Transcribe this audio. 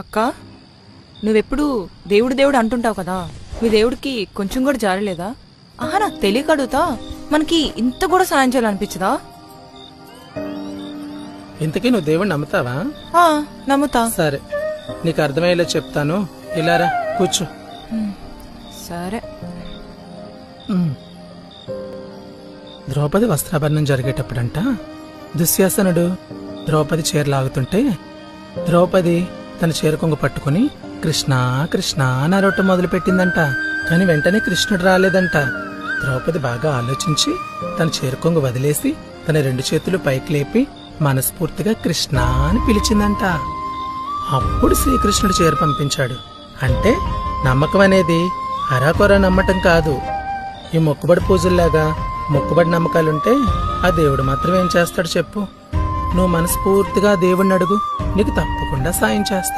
అక్క, నువ్వెప్పుడు దేవుడు దేవుడు అంటుంటావు కదా, మీ దేవుడికి కొంచెం కూడా జారలేదా? ఆహా, నాకు తెలియక అడుగుతా, మనకి ఇంత కూడా సాయం చేయాలనిపించదా? ఇంతకీ నువ్వు దేవుడిని నమ్ముతావా? నమ్ముతా. సరే, నీకు అర్థమయ్యేలా చెప్తాను. ఇలారా కూర్చో. సరే. ద్రౌపది వస్త్రాభరణం జరిగేటప్పుడంట దుశ్శాసనుడు ద్రౌపది చీర లాగుతుంటే ద్రౌపది తన చీర కొంగు పట్టుకుని కృష్ణ కృష్ణ నరవటం మొదలు పెట్టిందంట. కాని వెంటనే కృష్ణుడు రాలేదంట. ద్రౌపది బాగా ఆలోచించి తన చీర కొంగు వదిలేసి తన 2 చేతులు పైకి లేపి మనస్ఫూర్తిగా కృష్ణ అని పిలిచిందంట. అప్పుడు శ్రీకృష్ణుడు చీర పంపించాడు. అంటే నమ్మకం అనేది అరాకొరా నమ్మటం కాదు. ఈ మొక్కుబడి పూజల్లాగా మొక్కుబడి నమ్మకాలుంటే ఆ దేవుడు మాత్రం ఏం చేస్తాడు చెప్పు? నువ్వు మనస్ఫూర్తిగా దేవుణ్ణి అడుగు, నీకు తప్పకుండా సాయం చేస్తాడు.